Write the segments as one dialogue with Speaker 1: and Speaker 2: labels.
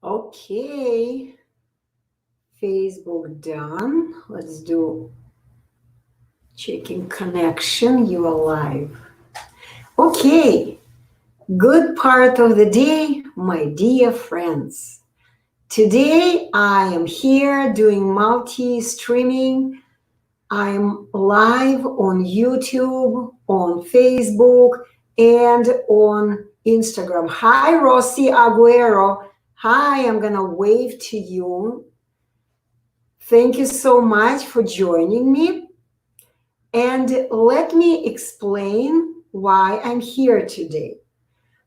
Speaker 1: Okay, Facebook done. Let's do checking connection. You are live. Okay, good part of the day, my dear friends. Today I am here doing multi-streaming. I'm live on YouTube, on Facebook, and on Instagram. Hi, Rossi Aguero. Hi, I'm gonna wave to you. Thank you so much for joining me. And let me explain why I'm here today.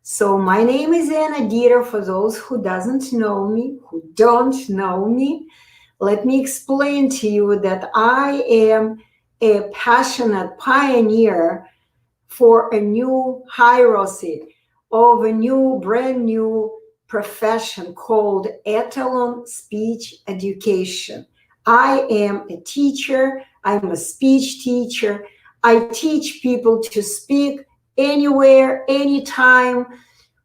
Speaker 1: So my name is Anna Deeter. For those who don't know me, let me explain to you that I am a passionate pioneer for a new hierarchy of a brand new profession called Etalon Speech Education. I am a teacher. I'm a speech teacher. I teach people to speak anywhere, anytime,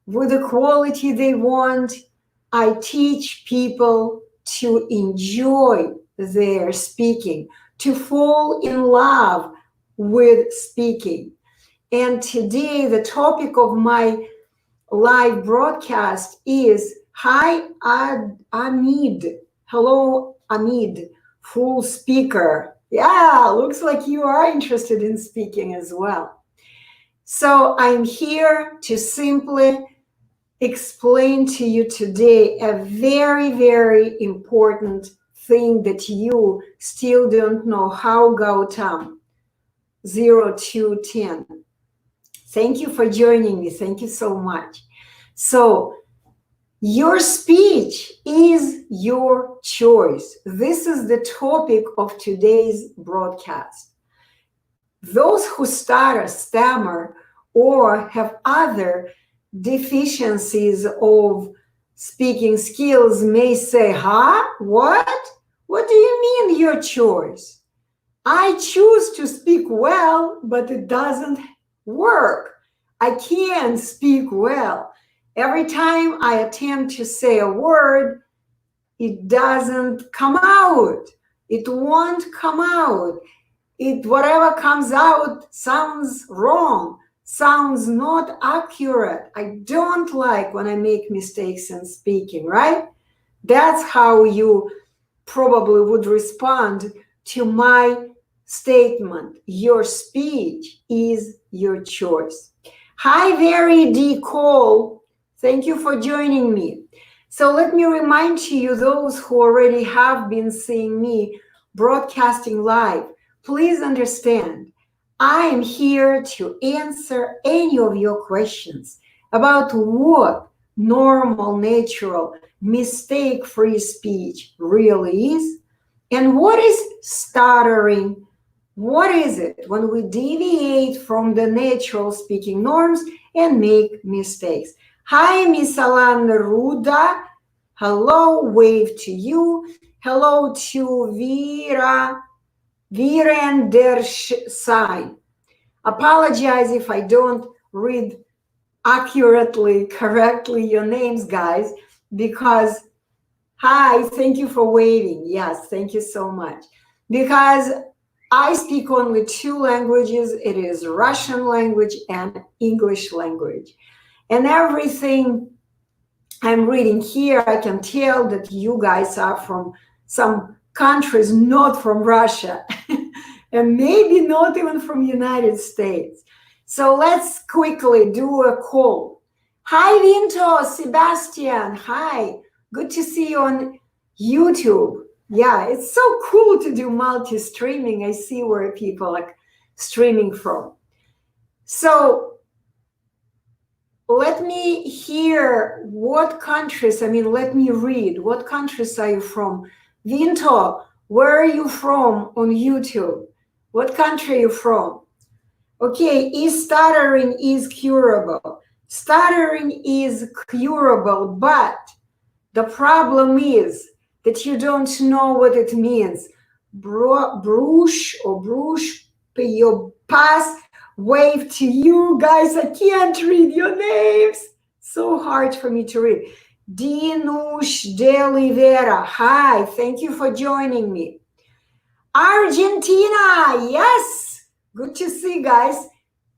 Speaker 1: with the quality they want. I teach people to enjoy their speaking, to fall in love with speaking. And today, the topic of my live broadcast is Hi, Amid. Hello, Amid, full speaker. Yeah, looks like you are interested in speaking as well. So I'm here to simply explain to you today a very, very important thing that you still don't know. How, Gautam? 0 to 10. Thank you for joining me. Thank you so much. So, your speech is your choice. This is the topic of today's broadcast. Those who stutter, stammer, or have other deficiencies of speaking skills may say, huh? What? What do you mean your choice? I choose to speak well, but it doesn't work. I can't speak well. Every time I attempt to say a word, it doesn't come out. It won't come out. Whatever comes out sounds wrong, sounds not accurate. I don't like when I make mistakes in speaking, right? That's how you probably would respond to my statement. Your speech is your choice. Hi, Very D. Cole. Thank you for joining me. So let me remind to you, those who already have been seeing me broadcasting live, please understand, I am here to answer any of your questions about what normal, natural, mistake-free speech really is, and what is stuttering. What is it when we deviate from the natural speaking norms and make mistakes? Hi, Miss Alana Ruda. Hello, wave to you. Hello to Vera Virendersai. Apologize if I don't read accurately, correctly your names, guys, because, hi, thank you for waving. Yes, thank you so much. Because I speak only two languages. It is Russian language and English language. And everything I'm reading here, I can tell that you guys are from some countries not from Russia and maybe not even from United States. So let's quickly do a call. Hi, Vinto, Sebastian. Hi, good to see you on YouTube. Yeah, it's so cool to do multi-streaming. I see where people are streaming from. So let me hear what countries, let me read. What countries are you from? Vinto, where are you from on YouTube? What country are you from? Okay, is stuttering is curable. Stuttering is curable, but the problem is that you don't know what it means. Brush or brush, pass, wave to you guys. I can't read your names. So hard for me to read. Dinush de Oliveira. Hi, thank you for joining me. Argentina, yes. Good to see, guys.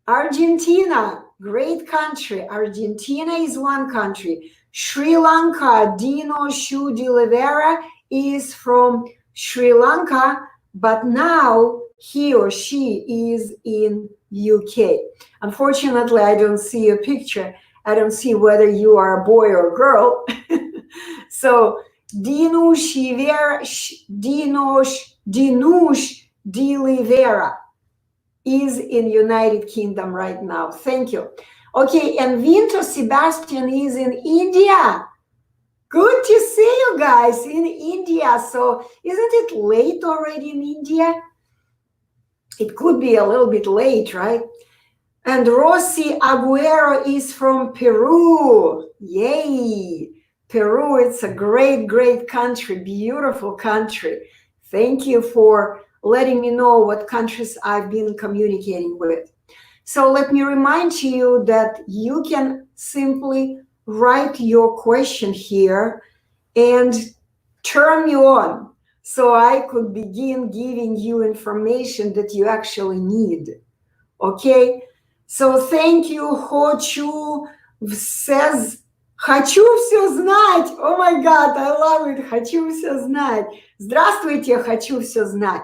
Speaker 1: Argentina, great country. Argentina is one country. Sri Lanka, Dino Shu de Oliveira is from Sri Lanka, but now he or she is in UK. Unfortunately, I don't see a picture. I don't see whether you are a boy or girl. So Dinush de Oliveira is in United Kingdom right now. Thank you. Okay, and Vinto Sebastian is in India. Good to see you guys in India. So isn't it late already in India? It could be a little bit late, right? And Rossi Aguero is from Peru. Yay! Peru, it's a great, great country, beautiful country. Thank you for letting me know what countries I've been communicating with. So let me remind you that you can simply write your question here and turn me on so I could begin giving you information that you actually need. Okay? So thank you. Хочу says, хочу все знать. Oh my God, I love it. Хочу все знать. Здравствуйте, хочу все знать.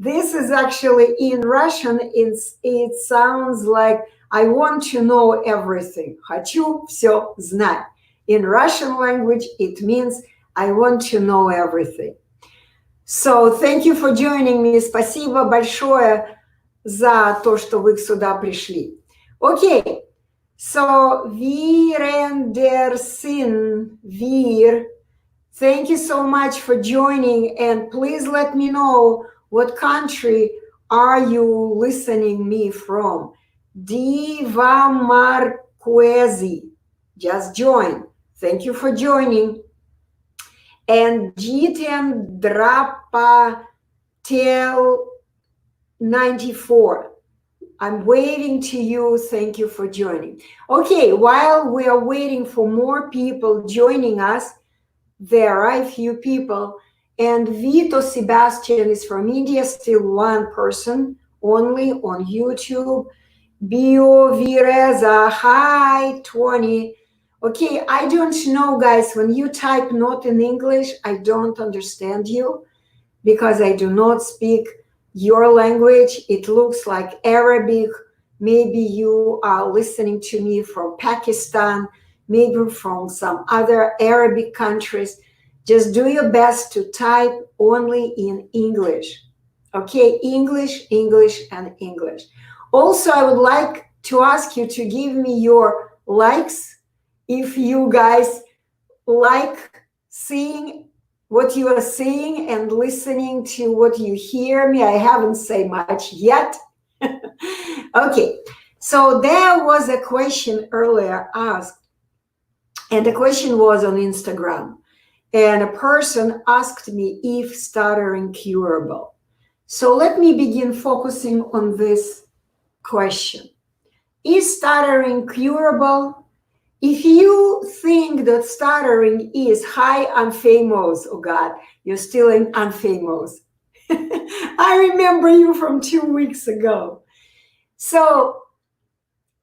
Speaker 1: This is actually in Russian, it sounds like I want to know everything. Хочу все знать. In Russian language, it means I want to know everything. So thank you for joining me. Спасибо большое за то, что вы сюда пришли. Okay, so Vir, thank you so much for joining, and please let me know what country are you listening me from. Diva Marquesi, just join. Thank you for joining. And Jiten Drapatel 94. I'm waving to you. Thank you for joining. Okay, while we are waiting for more people joining us, there are a few people, and Vito Sebastian is from India, still one person only on YouTube. Bio Vireza, hi, 20. Okay, I don't know, guys, when you type not in English, I don't understand you because I do not speak your language. It looks like Arabic. Maybe you are listening to me from Pakistan, maybe from some other Arabic countries. Just do your best to type only in English. Okay, English, English, and English. Also, I would like to ask you to give me your likes if you guys like seeing what you are seeing and listening to what you hear me. I haven't said much yet. Okay, so there was a question earlier asked, and the question was on Instagram, and a person asked me if stuttering curable. So let me begin focusing on this question. Is stuttering curable? If you think that stuttering is hi, I'm famous, oh God, you're still unfamous. I remember you from 2 weeks ago. So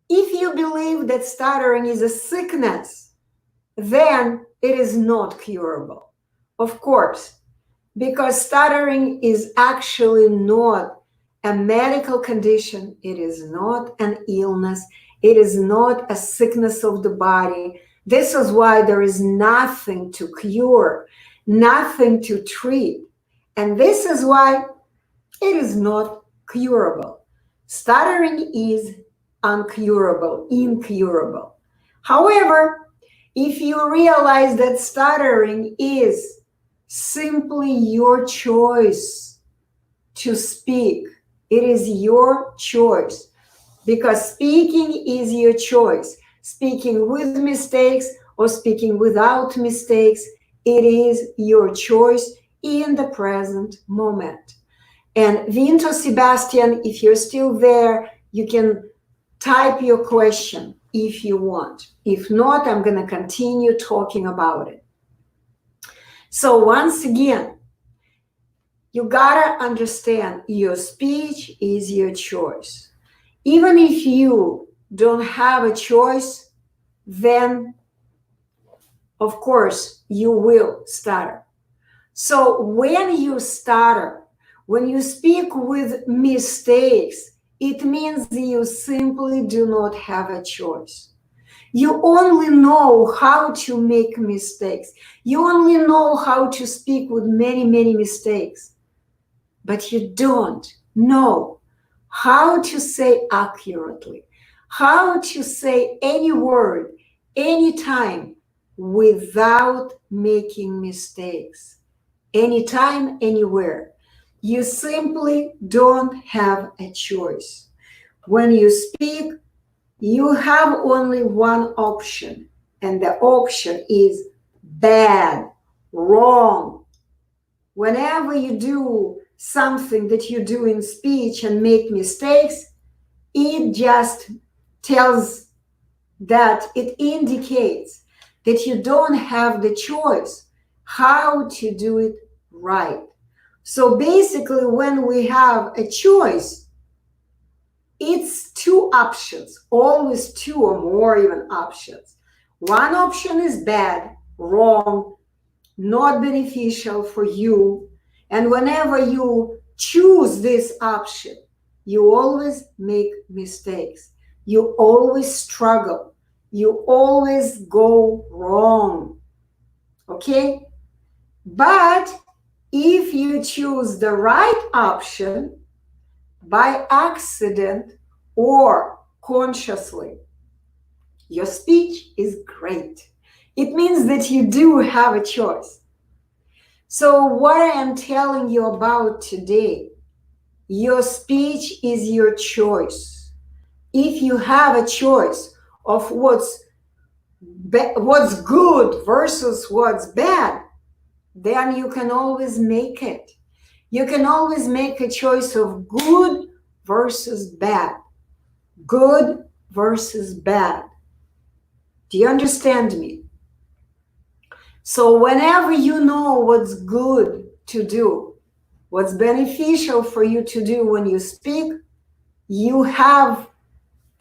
Speaker 1: if you believe that stuttering is a sickness, then it is not curable, of course, because stuttering is actually not a medical condition. It is not an illness. It is not a sickness of the body. This is why there is nothing to cure, nothing to treat. And this is why it is not curable. Stuttering is uncurable, incurable. However, if you realize that stuttering is simply your choice to speak, it is your choice. Because speaking is your choice. Speaking with mistakes or speaking without mistakes, it is your choice in the present moment. And Vinto Sebastian, if you're still there, you can type your question if you want. If not, I'm going to continue talking about it. So once again, you gotta understand your speech is your choice. Even if you don't have a choice, then of course you will stutter. So when you stutter, when you speak with mistakes, it means you simply do not have a choice. You only know how to make mistakes. You only know how to speak with many, many mistakes. But you don't know how to say accurately, how to say any word, anytime, without making mistakes. Anytime, anywhere. You simply don't have a choice. When you speak, you have only one option, and the option is bad, wrong. Whenever you do something that you do in speech and make mistakes, it just tells that it indicates that you don't have the choice how to do it right. So basically, when we have a choice, it's two options, always two or more even options. One option is bad, wrong, not beneficial for you. And whenever you choose this option, you always make mistakes. You always struggle. You always go wrong. Okay? But if you choose the right option by accident or consciously, your speech is great. It means that you do have a choice. So what I am telling you about today, your speech is your choice. If you have a choice of what's good versus what's bad, then you can always make it. You can always make a choice of good versus bad. Good versus bad. Do you understand me? So whenever you know what's good to do, what's beneficial for you to do when you speak, you have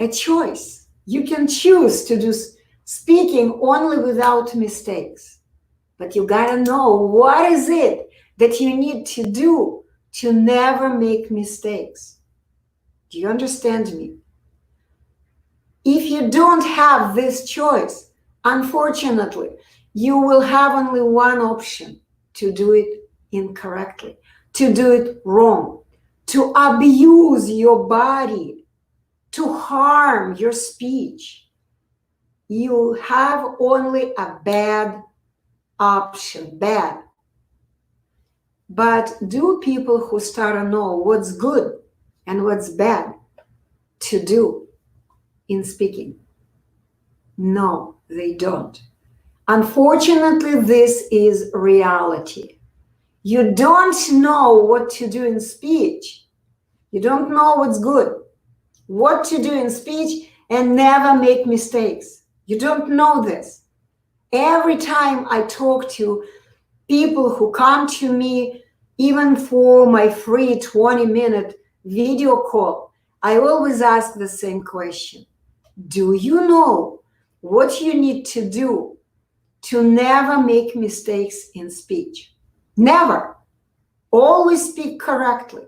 Speaker 1: a choice. You can choose to do speaking only without mistakes. But you gotta know what is it that you need to do to never make mistakes. Do you understand me? If you don't have this choice, unfortunately, you will have only one option: to do it incorrectly, to do it wrong, to abuse your body, to harm your speech. You have only a bad option, bad. But do people who stutter know what's good and what's bad to do in speaking? No, they don't. Unfortunately, this is reality. You don't know what to do in speech. You don't know what's good, what to do in speech, and never make mistakes. You don't know this. Every time I talk to people who come to me, even for my free 20-minute video call, I always ask the same question. Do you know what you need to do to never make mistakes in speech? Never. Always speak correctly.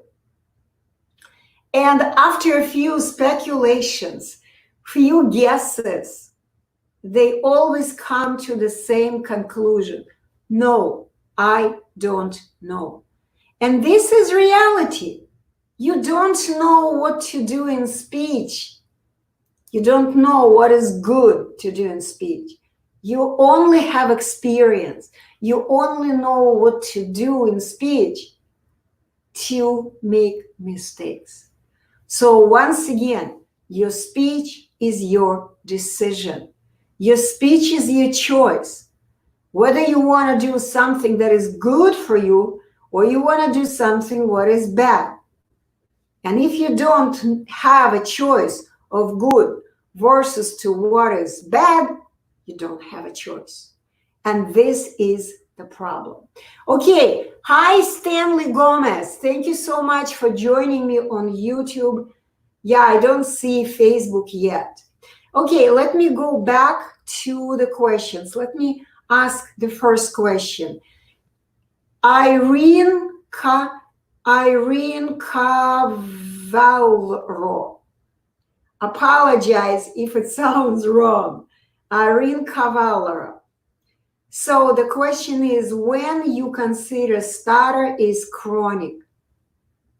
Speaker 1: And after a few speculations, few guesses, they always come to the same conclusion. No, I don't know. And this is reality. You don't know what to do in speech. You don't know what is good to do in speech. You only have experience. You only know what to do in speech to make mistakes. So once again, your speech is your decision. Your speech is your choice. Whether you want to do something that is good for you or you want to do something what is bad. And if you don't have a choice of good versus to what is bad, you don't have a choice. And this is the problem. Okay, hi Stanley Gomez. Thank you so much for joining me on YouTube. Yeah, I don't see Facebook yet. Okay, let me go back to the questions. Let me ask the first question. Irene Cavalro. Apologize if it sounds wrong. Irene Cavalro. So the question is, when you consider stutter is chronic,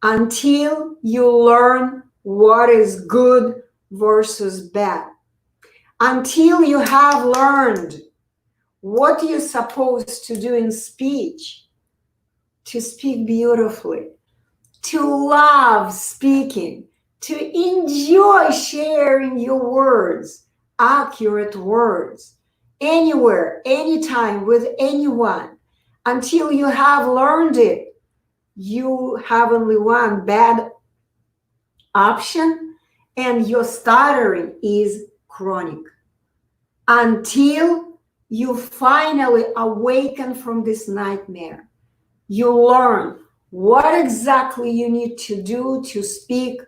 Speaker 1: until you learn what is good versus bad, until you have learned what you're supposed to do in speech, to speak beautifully, to love speaking, to enjoy sharing your words, accurate words, anywhere, anytime, with anyone. Until you have learned it, you have only one bad option, and your stuttering is chronic. Until you finally awaken from this nightmare, you learn what exactly you need to do to speak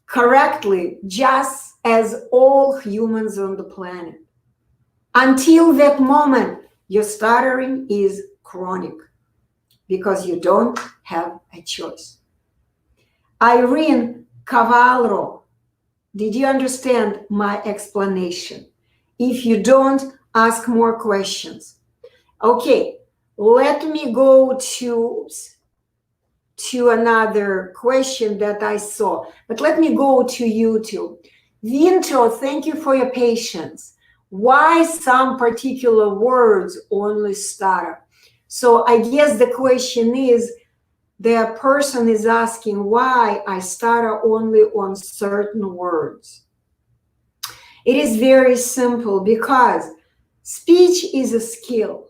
Speaker 1: correctly, just as all humans on the planet. Until that moment, your stuttering is chronic because you don't have a choice. Irene Cavalro, did you understand my explanation? If you don't, ask more questions. Okay, let me go to another question that I saw, but let me go to YouTube. Vinto, thank you for your patience. Why some particular words only stutter? So I guess the question is, the person is asking why I stutter only on certain words. It is very simple, because speech is a skill.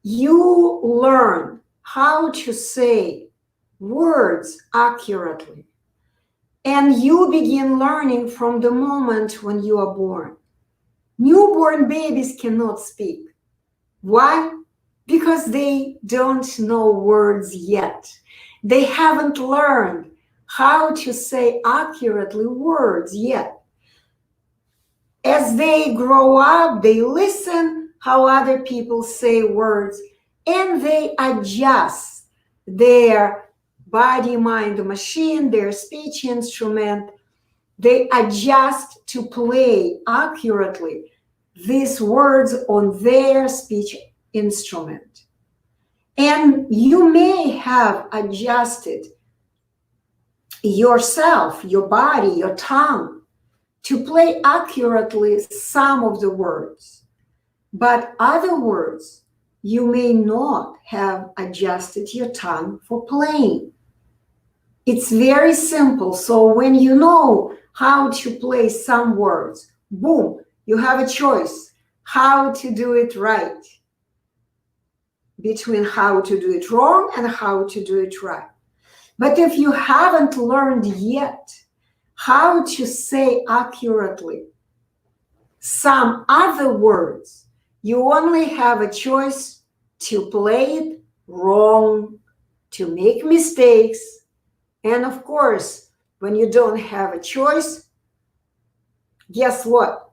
Speaker 1: You learn how to say words accurately, and you begin learning from the moment when you are born. Newborn babies cannot speak. Why? Because they don't know words yet. They haven't learned how to say accurately words yet. As they grow up, they listen how other people say words, and they adjust their body, mind, machine, their speech instrument. They adjust to play accurately these words on their speech instrument. And you may have adjusted yourself, your body, your tongue, to play accurately some of the words. But other words, you may not have adjusted your tongue for playing. It's very simple. So when you know how to play some words, boom, you have a choice how to do it right, between how to do it wrong and how to do it right. But if you haven't learned yet how to say accurately some other words, you only have a choice to play it wrong, to make mistakes. And of course, when you don't have a choice, guess what?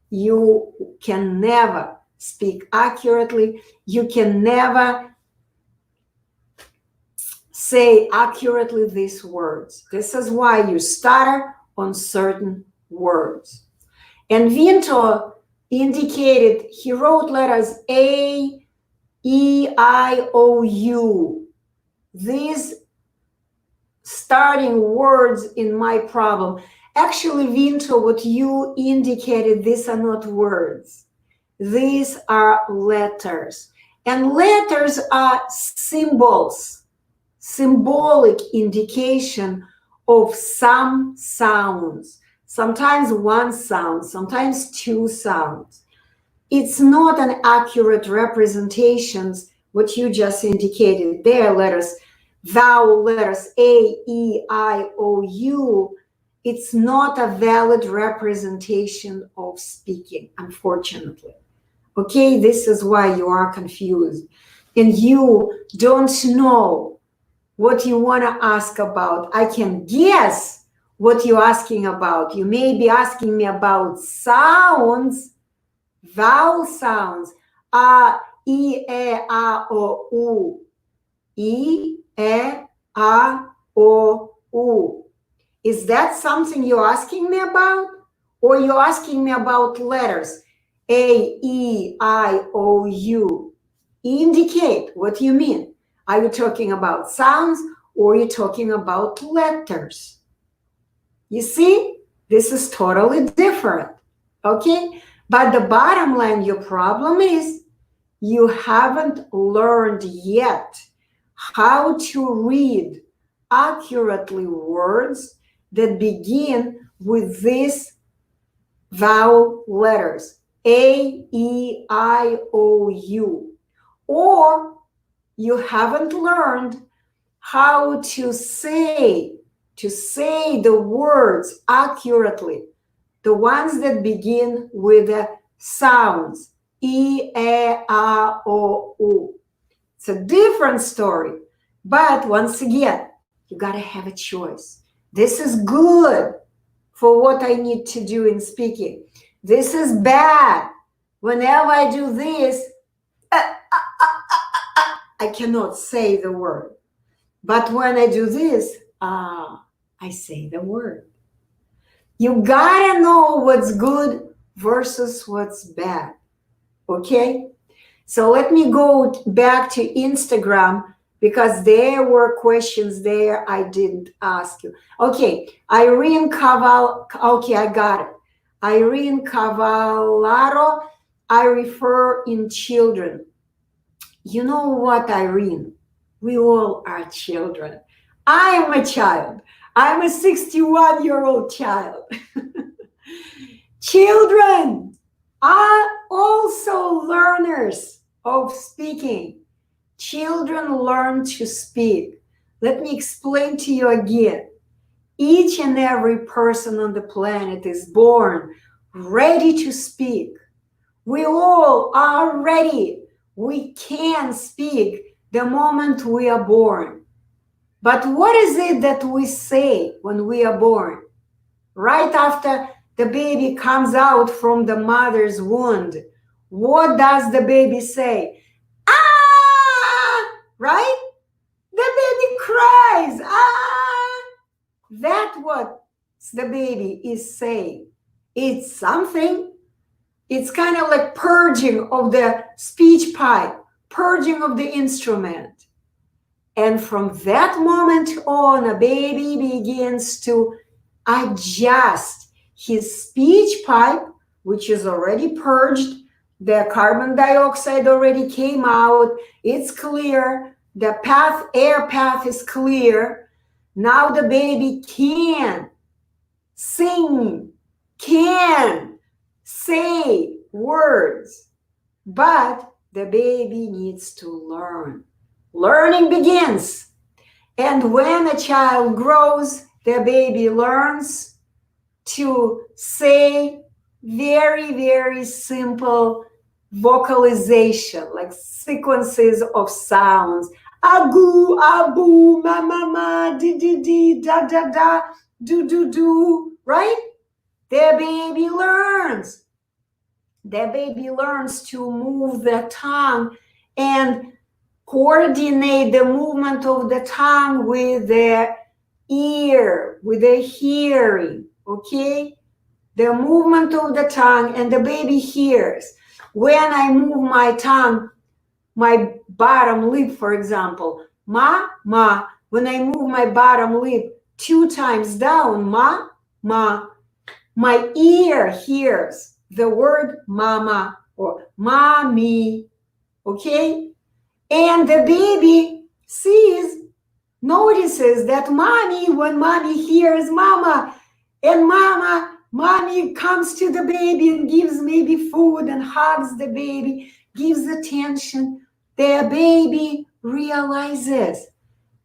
Speaker 1: You can never speak accurately. You can never say accurately these words. This is why you stutter on certain words. And Vinto indicated, he wrote letters A, E, I, O, U. These starting words in my problem. Actually, Vinto, what you indicated, these are not words. These are letters. And letters are symbols, symbolic indication of some sounds. Sometimes one sound, sometimes two sounds. It's not an accurate representation, what you just indicated there, letters, vowel letters A, E, I, O, U. it's not a valid representation of speaking, unfortunately. Okay, this is why you are confused and you don't know what you want to ask about. I can guess what you're asking about. You may be asking me about sounds, vowel sounds. A, I, E, A, O, U. I, E, A, O, U. Is that something you're asking me about? Or you're asking me about letters? A, E, I, O, U. Indicate what you mean. Are you talking about sounds or are you talking about letters? You see, this is totally different, okay? But the bottom line, your problem is you haven't learned yet how to read accurately words that begin with these vowel letters, A, E, I, O, U. Or you haven't learned how to say the words accurately, the ones that begin with the sounds, E, E, A, O, U. It's a different story. But once again, you got to have a choice. This is good for what I need to do in speaking. This is bad. Whenever I do this, I cannot say the word. But when I do this, I say the word. You gotta know what's good versus what's bad, okay? So let me go back to Instagram because there were questions there I didn't ask you. Okay, Irene Caval, okay, I got it. Irene Cavallaro, I refer in children. You know what, Irene? We all are children. I am a child. I'm a 61-year-old child. Children are also learners of speaking. Children learn to speak. Let me explain to you again. Each and every person on the planet is born ready to speak. We all are ready. We can speak the moment we are born. But what is it that we say when we are born? Right after the baby comes out from the mother's womb, what does the baby say? Ah! Right? The baby cries. Ah! That's what the baby is saying. It's something. It's kind of like purging of the speech pipe, purging of the instrument. And from that moment on, a baby begins to adjust his speech pipe, which is already purged. The carbon dioxide already came out. It's clear. The path, air path is clear. Now the baby can sing, can say words, but the baby needs to learn. Learning begins. And when a child grows, the baby learns to say very, very simple vocalization, like sequences of sounds. Agoo, aboo, ma, ma, ma, di, di, di, da, da, da, do, do, do, right? The baby learns. The baby learns to move the tongue and coordinate the movement of the tongue with the ear, with the hearing, okay? The movement of the tongue, and the baby hears. When I move my tongue, my bottom lip, for example, ma, ma. When I move my bottom lip 2 times down, ma, ma, my ear hears the word mama or mommy, okay? And the baby notices that mommy, when mommy hears mama, and mommy comes to the baby and gives maybe food and hugs the baby, gives attention, the baby realizes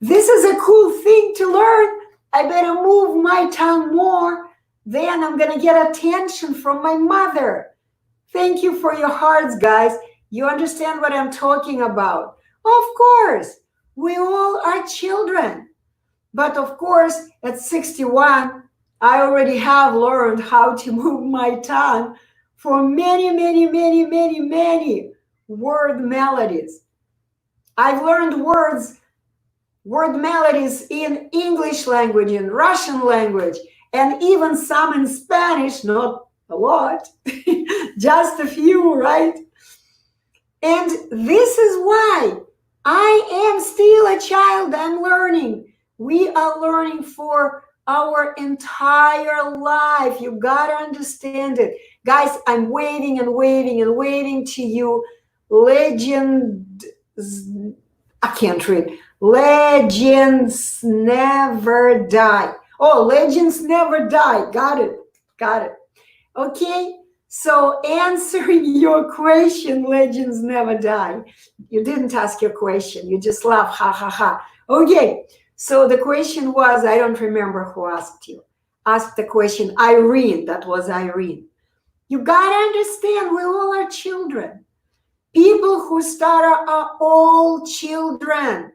Speaker 1: this is a cool thing to learn. I better move my tongue more, then I'm going to get attention from my mother. Thank you for your hearts, guys. You understand what I'm talking about. Of course, we all are children. But of course, at 61, I already have learned how to move my tongue for many, many, many, many, many word melodies. I've learned word melodies in English language, in Russian language, and even some in Spanish, not a lot, just a few, right? And this is why I am still a child. I'm learning. We are learning for our entire life. You gotta understand it. Guys, I'm waiting and waiting and waiting to you. I can't read. Legends never die. Oh, legends never die. Got it. Got it. Okay. So answering your question, legends never die. You didn't ask your question. You just laugh. Ha, ha, ha. Okay. So the question was, I don't remember who asked you. Asked the question, Irene. That was Irene. You got to understand, we all are children. People who stutter are all children.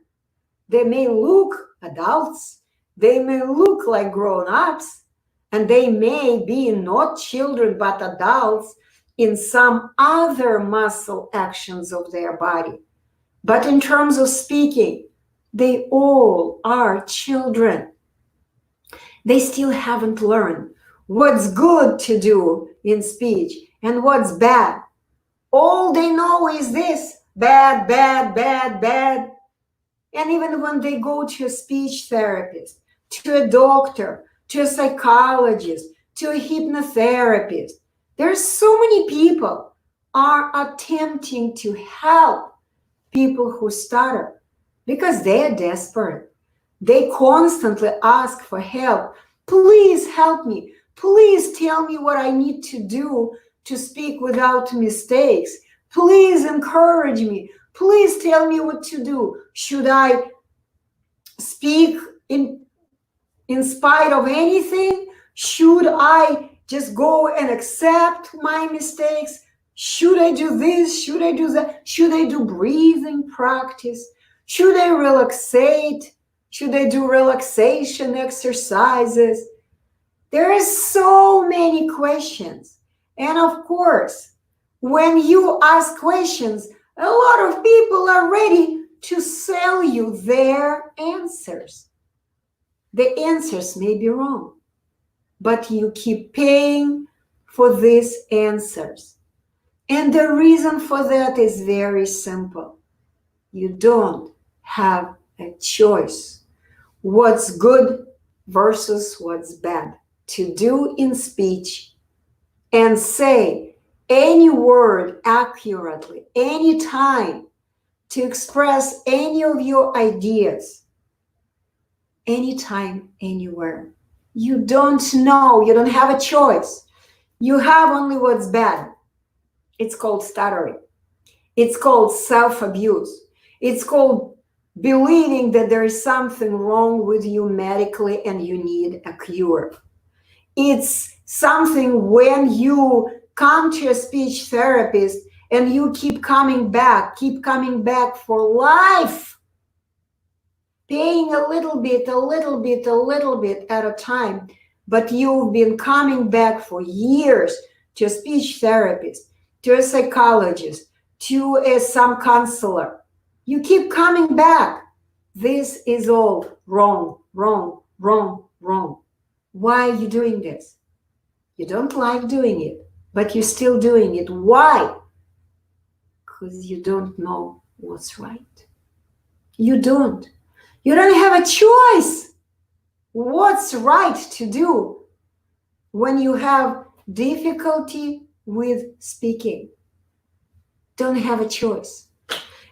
Speaker 1: They may look adults. They may look like grown-ups. And they may be not children, but adults in some other muscle actions of their body. But in terms of speaking, they all are children. They still haven't learned what's good to do in speech and what's bad. All they know is this: bad, bad, bad, bad. And even when they go to a speech therapist, to a doctor, to a psychologist, to a hypnotherapist, there's so many people are attempting to help people who stutter because they are desperate. They constantly ask for help. Please help me. Please tell me what I need to do to speak without mistakes. Please encourage me. Please tell me what to do. Should I speak in spite of anything? Should I just go and accept my mistakes? Should I do this? Should I do that? Should I do breathing practice? Should I relaxate? Should I do relaxation exercises? There are so many questions. And of course, when you ask questions, a lot of people are ready to sell you their answers. The answers may be wrong, but you keep paying for these answers. And the reason for that is very simple. You don't have a choice. What's good versus what's bad to do in speech and say any word accurately, anytime, to express any of your ideas, anytime, anywhere. You don't know, you don't have a choice. You have only what's bad. It's called stuttering. It's called self-abuse. It's called believing that there is something wrong with you medically and you need a cure. It's something when you come to a speech therapist and you keep coming back for life, paying a little bit at a time, but you've been coming back for years to a speech therapist, to a psychologist, to some counselor. You keep coming back. This is all wrong, wrong, wrong, wrong. Why are you doing this? You don't like doing it, but you're still doing it. Why? Because you don't know what's right. You don't. You don't have a choice what's right to do when you have difficulty with speaking. Don't have a choice.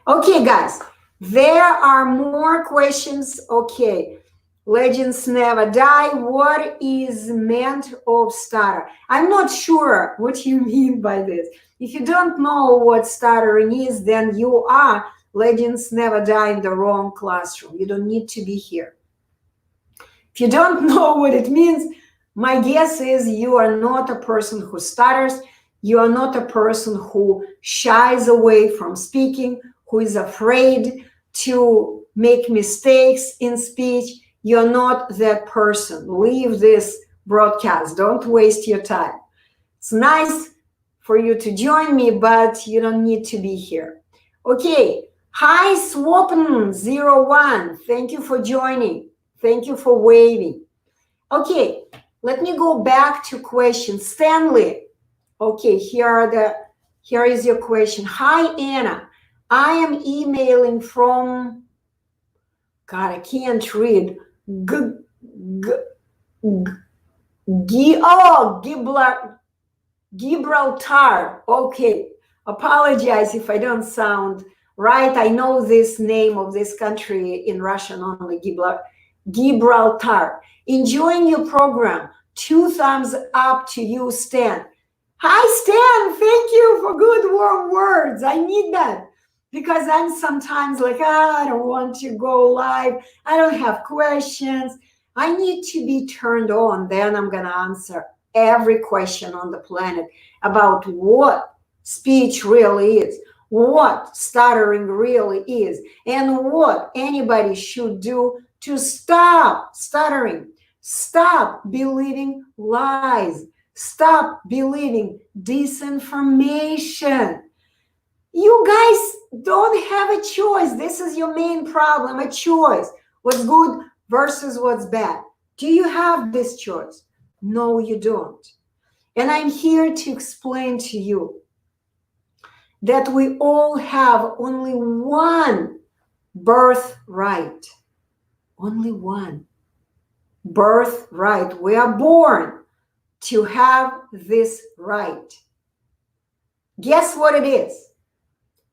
Speaker 1: Okay, guys, there are more questions. Okay, legends never die. What is meant of stutter? I'm not sure what you mean by this. If you don't know what stuttering is, then you are legends never die in the wrong classroom. You don't need to be here. If you don't know what it means, my guess is you are not a person who stutters. You are not a person who shies away from speaking, who is afraid to make mistakes in speech. You're not that person. Leave this broadcast. Don't waste your time. It's nice for you to join me, but you don't need to be here. Okay. Hi, Swapn01. Thank you for joining. Thank you for waving. Okay, let me go back to question. Stanley. Okay, here is your question. Hi, Anna. I am emailing from, God, I can't read. Gibraltar. Okay, apologize if I don't sound right. I know this name of this country in Russian only, Gibraltar. Enjoying your program. 2 thumbs up to you, Stan. Hi, Stan. Thank you for good warm words. I need that because I'm sometimes like, I don't want to go live. I don't have questions. I need to be turned on. Then I'm going to answer every question on the planet about what speech really is, what stuttering really is, and what anybody should do to stop stuttering, stop believing lies, stop believing disinformation. You guys don't have a choice. This is your main problem, a choice. What's good versus what's bad. Do you have this choice? No, you don't. And I'm here to explain to you that we all have only one birthright. Only one birthright. We are born to have this right. Guess what it is?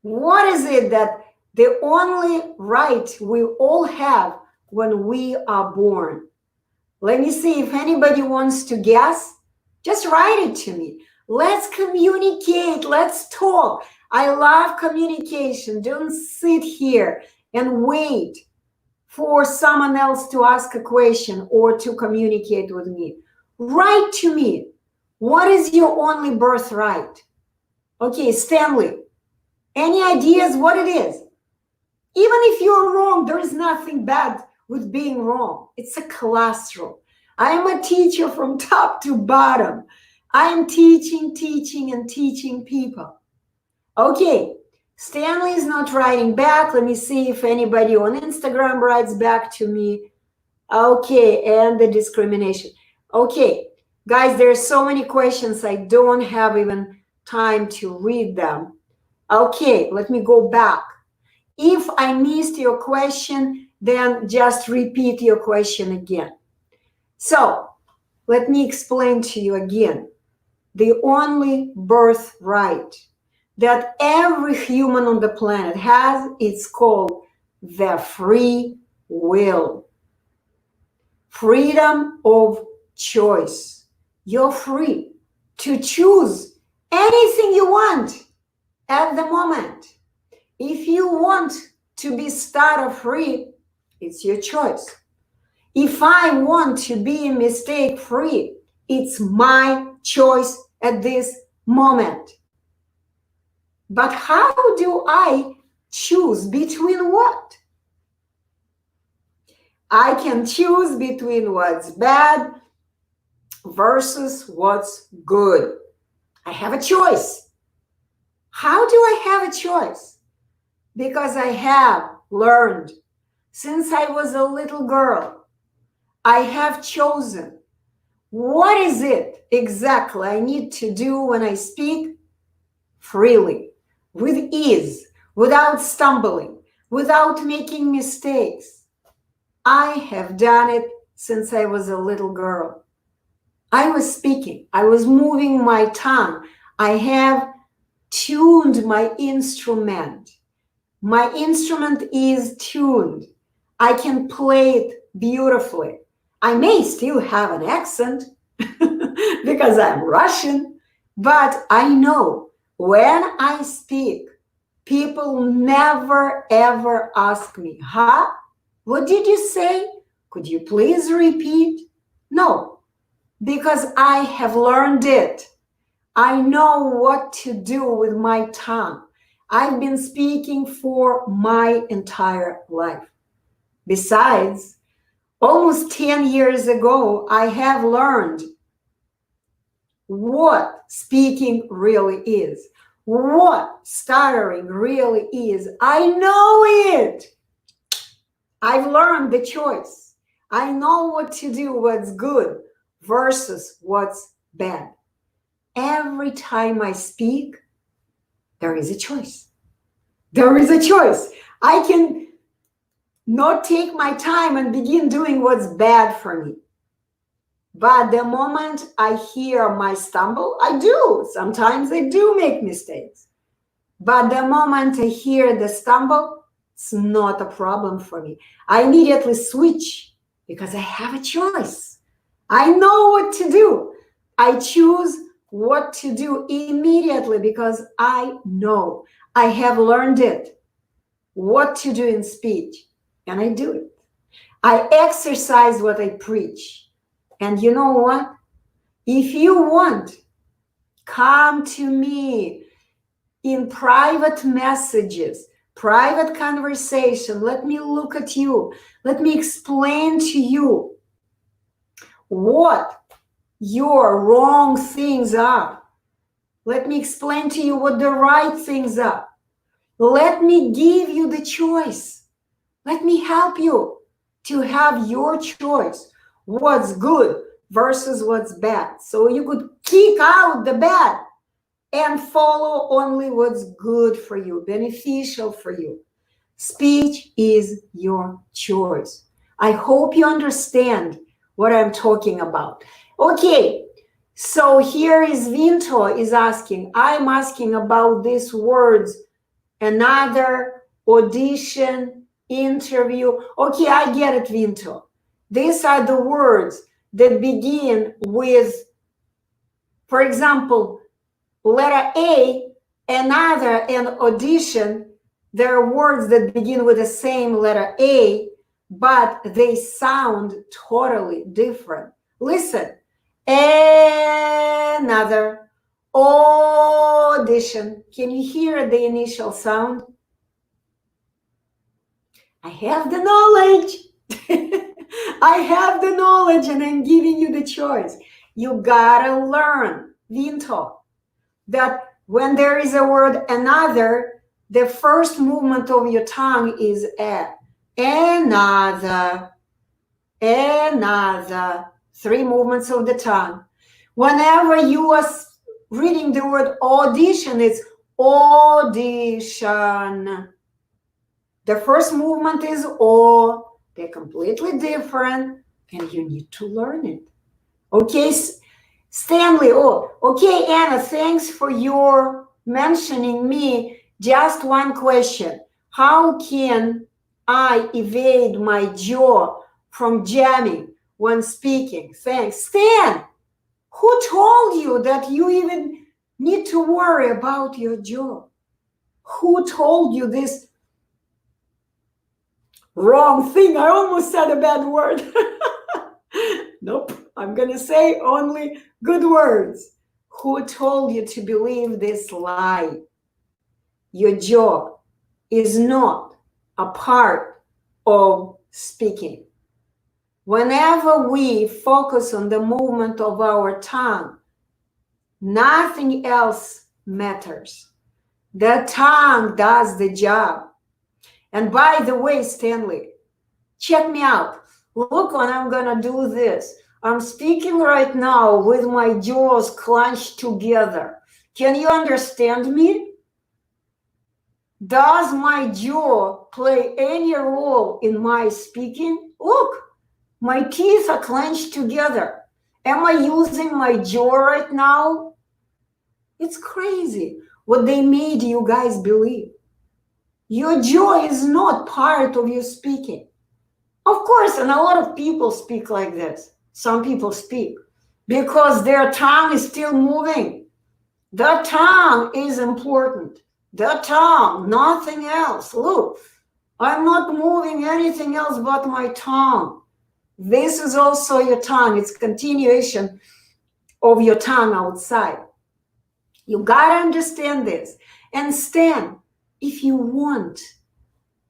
Speaker 1: What is it that the only right we all have when we are born? Let me see if anybody wants to guess. Just write it to me. Let's communicate. Let's talk. I love communication. Don't sit here and wait for someone else to ask a question or to communicate with me. Write to me. What is your only birthright? Okay, Stanley, any ideas what it is? Even if you're wrong, there is nothing bad with being wrong. It's a classroom. I am a teacher from top to bottom. I am teaching people. Okay, Stanley is not writing back. Let me see if anybody on Instagram writes back to me. Okay, and the discrimination. Okay, guys, there's so many questions. I don't have even time to read them. Okay, let me go back. If I missed your question, then just repeat your question again. So, let me explain to you again. The only birthright that every human on the planet has, it's called the free will. Freedom of choice. You're free to choose anything you want at the moment. If you want to be stutter-free, it's your choice. If I want to be mistake-free, it's my choice at this moment. But how do I choose between what? I can choose between what's bad versus what's good. I have a choice. How do I have a choice? Because I have learned since I was a little girl. I have chosen what is it exactly I need to do when I speak freely, with ease, without stumbling, without making mistakes. I have done it since I was a little girl. I was speaking. I was moving my tongue. I have tuned my instrument. My instrument is tuned. I can play it beautifully. I may still have an accent because I'm Russian, but I know when I speak, people never ever ask me, huh? What did you say? Could you please repeat? No, because I have learned it. I know what to do with my tongue. I've been speaking for my entire life. Besides, almost 10 years ago, I have learned what speaking really is, what stuttering really is. I know it. I've learned the choice. I know what to do, what's good versus what's bad. Every time I speak, there is a choice. There is a choice. I can not take my time and begin doing what's bad for me. But the moment I hear my stumble, I do. Sometimes I do make mistakes. But the moment I hear the stumble, it's not a problem for me. I immediately switch because I have a choice. I know what to do. I choose what to do immediately because I know. I have learned it, what to do in speech, and I do it. I exercise what I preach. And you know what? If you want, come to me in private messages, private conversation. Let me look at you. Let me explain to you what your wrong things are. Let me explain to you what the right things are. Let me give you the choice. Let me help you to have your choice. What's good versus what's bad. So you could kick out the bad and follow only what's good for you, beneficial for you. Speech is your choice. I hope you understand what I'm talking about. Okay, so here is Vinto is asking, I'm asking about these words, another, audition, interview. Okay, I get it, Vinto. These are the words that begin with, for example, letter A, another, and audition. There are words that begin with the same letter A, but they sound totally different. Listen, another, audition. Can you hear the initial sound? I have the knowledge. I have the knowledge and I'm giving you the choice. You gotta learn, Vinto, that when there is a word another, the first movement of your tongue is a. Another, another. 3 movements of the tongue. Whenever you are reading the word audition, it's audition. The first movement is O. They're completely different, and you need to learn it. Okay, Stanley. Oh, okay, Anna, thanks for your mentioning me. Just one question. How can I evade my jaw from jamming when speaking? Thanks. Stan, who told you that you even need to worry about your jaw? Who told you this wrong thing? I almost said a bad word. Nope, I'm going to say only good words. Who told you to believe this lie? Your jaw is not a part of speaking. Whenever we focus on the movement of our tongue, nothing else matters. The tongue does the job. And by the way, Stanley, check me out. Look, when I'm gonna do this, I'm speaking right now with my jaws clenched together. Can you understand me? Does my jaw play any role in my speaking? Look, my teeth are clenched together. Am I using my jaw right now? It's crazy what they made you guys believe. Your jaw is not part of your speaking. Of course, and a lot of people speak like this. Some people speak because their tongue is still moving. The tongue is important. The tongue, nothing else. Look, I'm not moving anything else but my tongue. This is also your tongue. It's continuation of your tongue outside. You gotta understand this. And Stan, if you want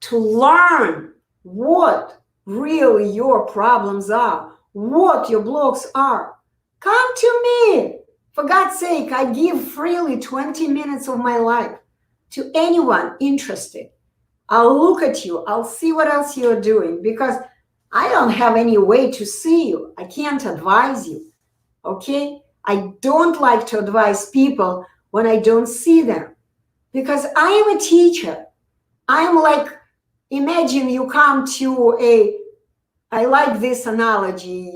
Speaker 1: to learn what really your problems are, what your blocks are, come to me. For God's sake, I give freely 20 minutes of my life to anyone interested. I'll look at you. I'll see what else you're doing, because I don't have any way to see you. I can't advise you, okay? I don't like to advise people when I don't see them, because I am a teacher. I'm like, imagine you come to I like this analogy,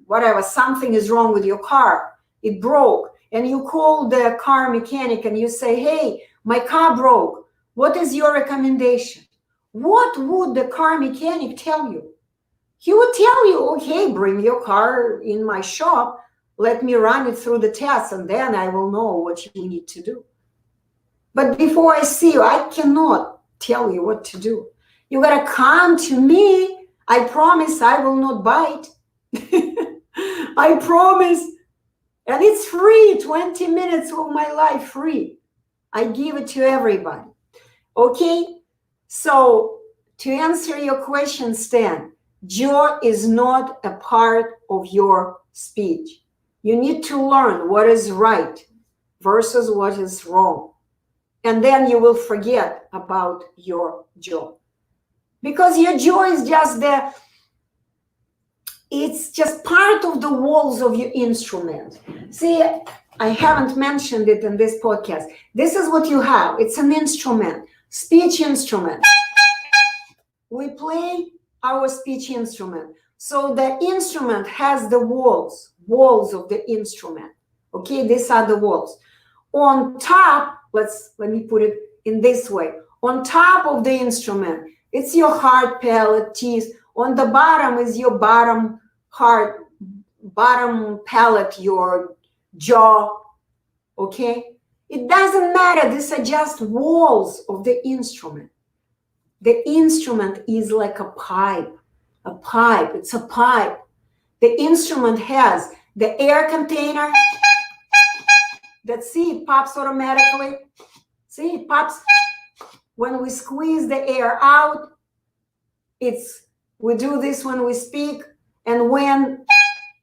Speaker 1: whatever, something is wrong with your car, it broke, and you call the car mechanic and you say, hey, my car broke, what is your recommendation? What would the car mechanic tell you? He would tell you, okay, bring your car in my shop, let me run it through the tests, and then I will know what you need to do. But before I see you, I cannot tell you what to do. You gotta come to me. I promise I will not bite. I promise. And it's free, 20 minutes of my life free. I give it to everybody. Okay? So to answer your question, Stan, jaw is not a part of your speech. You need to learn what is right versus what is wrong. And then you will forget about your jaw. Because your jaw is just it's just part of the walls of your instrument. See, I haven't mentioned it in this podcast. This is what you have. It's an instrument, speech instrument. We play our speech instrument. So the instrument has the walls of the instrument. Okay, these are the walls. On top, let me put it in this way. On top of the instrument, it's your heart, palate, teeth. On the bottom is your bottom heart, bottom palate, your jaw. Okay? It doesn't matter. These are just walls of the instrument. The instrument is like a pipe. A pipe. It's a pipe. The instrument has the air container. See, it pops automatically. See, it pops. When we squeeze the air out, we do this when we speak. And when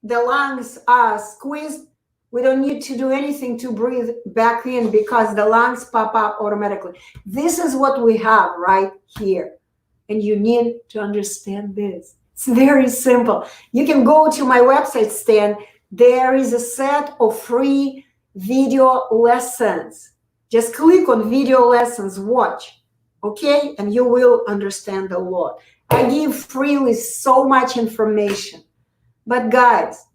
Speaker 1: the lungs are squeezed, we don't need to do anything to breathe back in, because the lungs pop up automatically. This is what we have right here. And you need to understand this. It's very simple. You can go to my website, Stan. There is a set of free video lessons. Just click on video lessons, watch, okay? And you will understand a lot. I give freely so much information. But guys,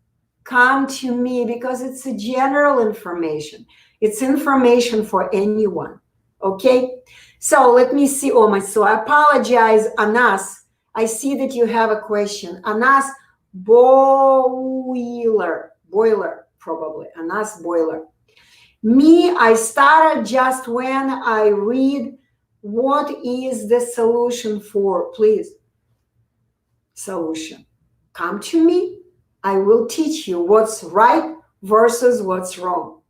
Speaker 1: come to me, because it's a general information. It's information for anyone, okay? So let me see, so I apologize, Anas. I see that you have a question. Anas Boiler, probably, Anas Boiler. Me, I started just when I read what is the solution for, please. Solution. Come to me. I will teach you what's right versus what's wrong.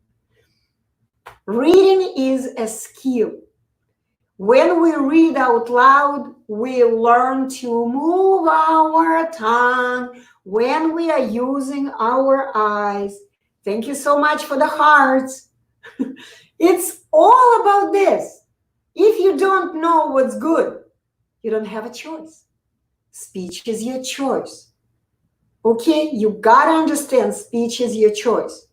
Speaker 1: Reading is a skill. When we read out loud, we learn to move our tongue when we are using our eyes. Thank you so much for the hearts. It's all about this. If you don't know what's good, you don't have a choice. Speech is your choice. Okay, you gotta understand, speech is your choice.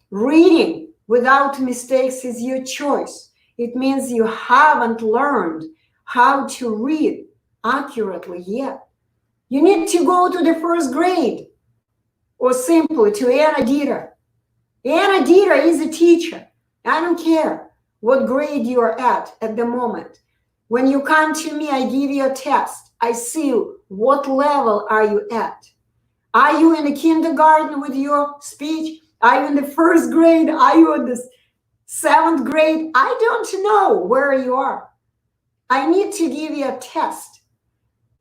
Speaker 1: Reading without mistakes is your choice. It means you haven't learned how to read accurately yet. You need to go to the first grade, or simply to Anna Deeter. Anna Deeter is a teacher. I don't care what grade you're at the moment. When you come to me, I give you a test. I see what level are you at. Are you in the kindergarten with your speech? Are you in the first grade? Are you in the 7th grade? I don't know where you are. I need to give you a test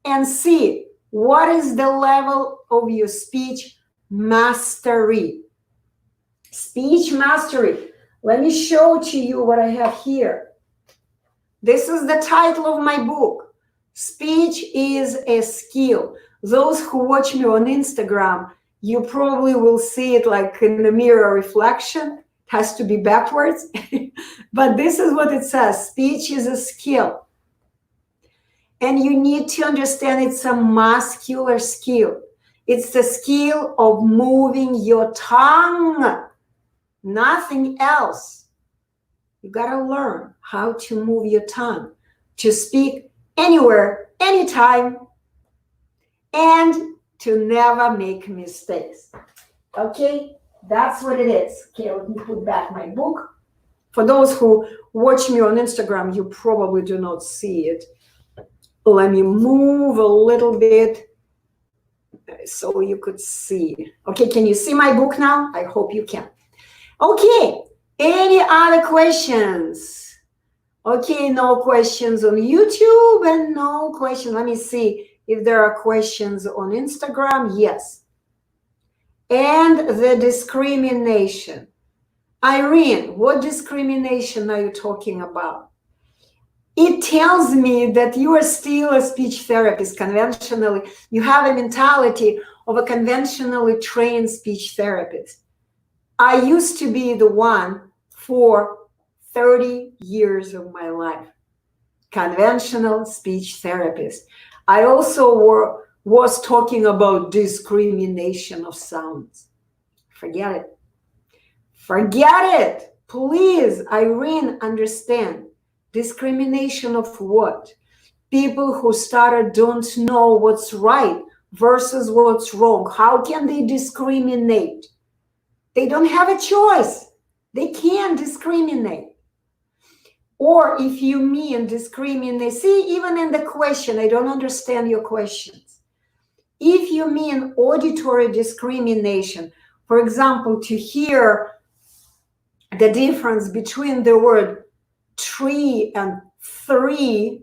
Speaker 1: and see What is the level of your speech mastery? Speech mastery. Let me show to you what I have here. This is the title of my book. Speech is a skill. Those who watch me on Instagram, you probably will see it like in the mirror reflection. It has to be backwards. But this is what it says. Speech is a skill. And you need to understand it's a muscular skill. It's the skill of moving your tongue. Nothing else. You gotta learn how to move your tongue to speak anywhere, anytime, and to never make mistakes. Okay, that's what it is. Okay, let me put back my book. For those who watch me on Instagram, you probably do not see it. Let me move a little bit so you could see. Okay, can you see my book now? I hope you can. Okay, any other questions? Okay, no questions on YouTube and no questions. Let me see if there are questions on Instagram. Yes. And the discrimination. Irene, what discrimination are you talking about? It tells me that you are still a speech therapist conventionally. You have a mentality of a conventionally trained speech therapist. I used to be the one for 30 years of my life, conventional speech therapist. I also was talking about discrimination of sounds. Forget it. Forget it. Please, Irene, understand. Discrimination of what? People who stutter don't know what's right versus what's wrong. How can they discriminate? They don't have a choice. They can't discriminate. Or if you mean discriminate, see, even in the question, I don't understand your questions. If you mean auditory discrimination, for example, to hear the difference between the word tree and three,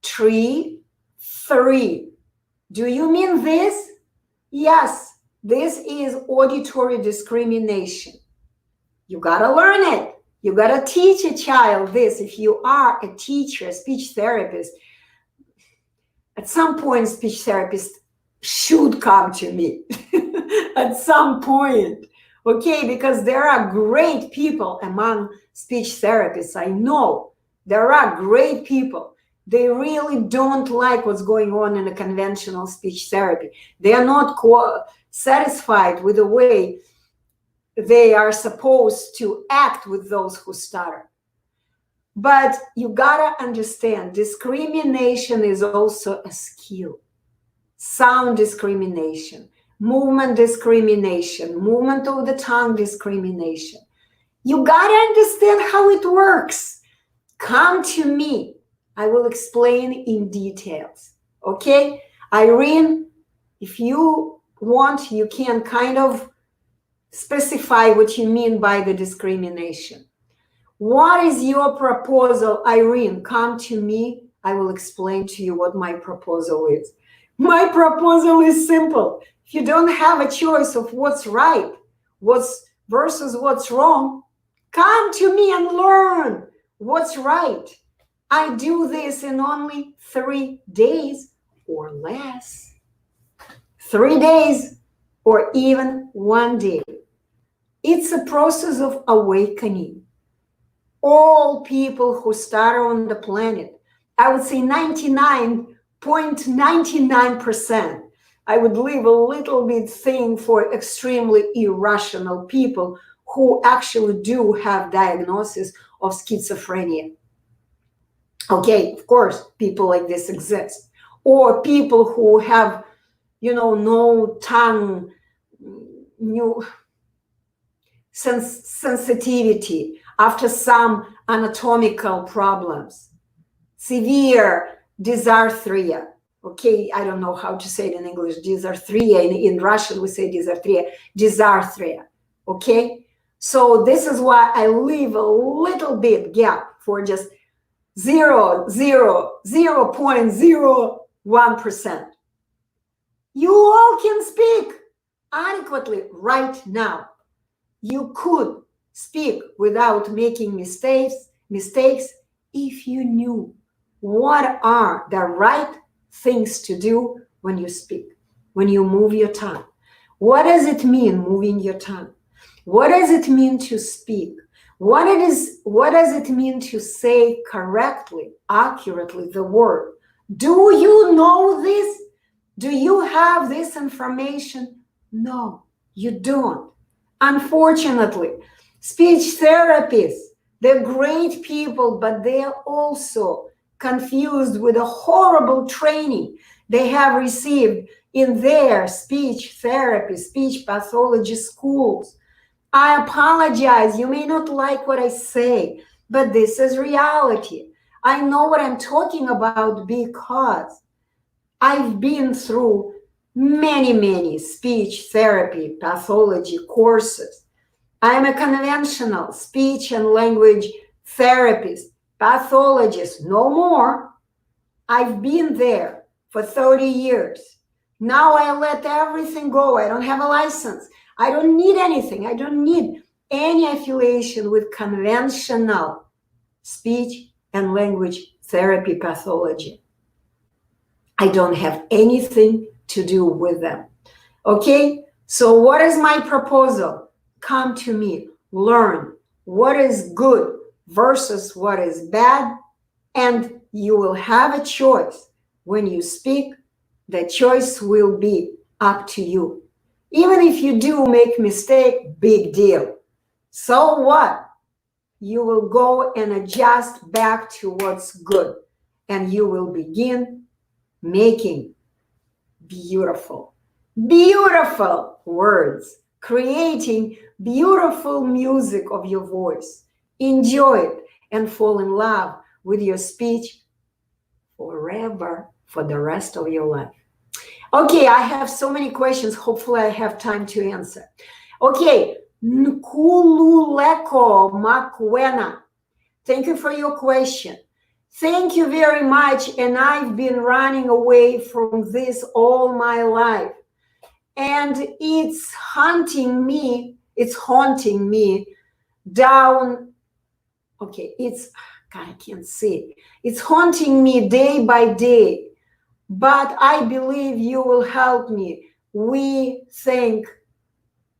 Speaker 1: tree, three. Do you mean this? Yes, this is auditory discrimination. You gotta learn it. You gotta teach a child this. If you are a teacher, a speech therapist, at some point, speech therapists should come to me. At some point. Okay, because there are great people among speech therapists. I know there are great people. They really don't like what's going on in a conventional speech therapy. They are not satisfied with the way they are supposed to act with those who stutter. But you gotta understand, discrimination is also a skill. Sound discrimination, movement discrimination, movement of the tongue discrimination. You gotta understand how it works. Come to me. I will explain in details. Okay? Irene, if you want, you can kind of specify what you mean by the discrimination. What is your proposal, Irene? Come to me. I will explain to you what my proposal is. My proposal is simple. If you don't have a choice of what's right, what's versus what's wrong, come to me and learn what's right. I do this in only 3 days or less. 3 days or even 1 day. It's a process of awakening. All people who stutter on the planet, I would say 99.99%, I would leave a little bit thing for extremely irrational people who actually do have diagnosis of schizophrenia. Okay, of course, people like this exist. Or people who have, no tongue, sensitivity after some anatomical problems, severe dysarthria. Okay, I don't know how to say it in English, dysarthria. In Russian, we say dysarthria. Okay, so this is why I leave a little bit gap for just 0.01%. You all can speak adequately right now. You could speak without making mistakes if you knew what are the right things to do when you speak, when you move your tongue. What does it mean, moving your tongue? What does it mean to speak? What does it mean to say correctly, accurately the word? Do you know this? Do you have this information? No, you don't. Unfortunately, speech therapists, they're great people, but they are also confused with a horrible training they have received in their speech therapy, speech pathology schools. I apologize. You may not like what I say, but this is reality. I know what I'm talking about because I've been through many speech therapy pathology courses. I'm a conventional speech and language therapist, pathologist, no more. I've been there for 30 years. Now I let everything go. I don't have a license. I don't need anything. I don't need any affiliation with conventional speech and language therapy pathology. I don't have anything to do with them. Okay? So what is my proposal? Come to me, learn what is good versus what is bad, and you will have a choice. When you speak, the choice will be up to you. Even if you do make mistake, big deal. So what? You will go and adjust back to what's good, and you will begin making beautiful words, creating beautiful music of your voice. Enjoy it and fall in love with your speech forever, for the rest of your life. Okay, I have so many questions. Hopefully I have time to answer. Okay, Nkululeko Makwena, thank you for your question. Thank you very much. And I've been running away from this all my life. And it's haunting me down. Okay, God, I can't see. It's haunting me day by day. But I believe you will help me. We thank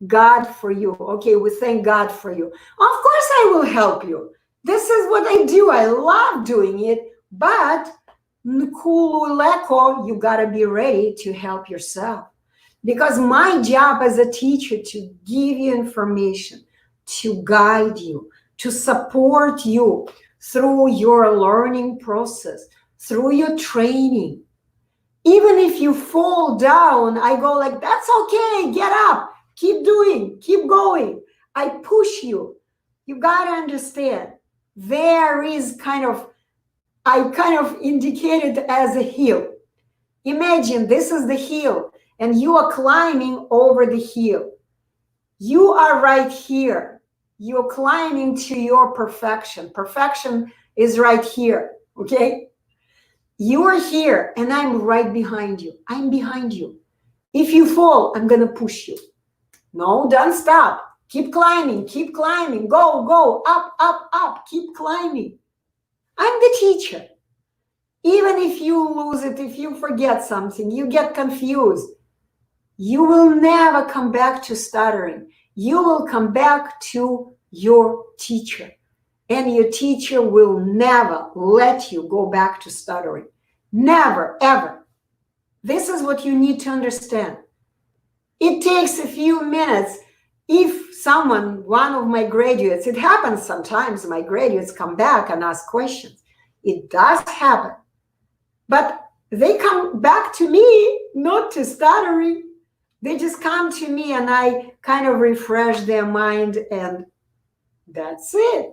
Speaker 1: God for you. Okay, we thank God for you. Of course I will help you. This is what I do. I love doing it. But Nkululeko, you gotta be ready to help yourself. Because my job as a teacher to give you information, to guide you, to support you through your learning process, through your training. Even if you fall down, I go like, that's okay, get up, keep doing, keep going. I push you. You gotta understand, there is I kind of indicate it as a hill. Imagine this is the hill and you are climbing over the hill. You are right here. You're climbing to your perfection. Perfection is right here, okay? You are here and I'm right behind you. I'm behind you. If you fall, I'm gonna push you. No, don't stop. Keep climbing, go, up, keep climbing. I'm the teacher. Even if you lose it, if you forget something, you get confused, you will never come back to stuttering. You will come back to your teacher. And your teacher will never let you go back to stuttering. Never, ever. This is what you need to understand. It takes a few minutes. If someone, one of my graduates, it happens sometimes, my graduates come back and ask questions. It does happen. But they come back to me, not to stuttering. They just come to me and I kind of refresh their mind and that's it.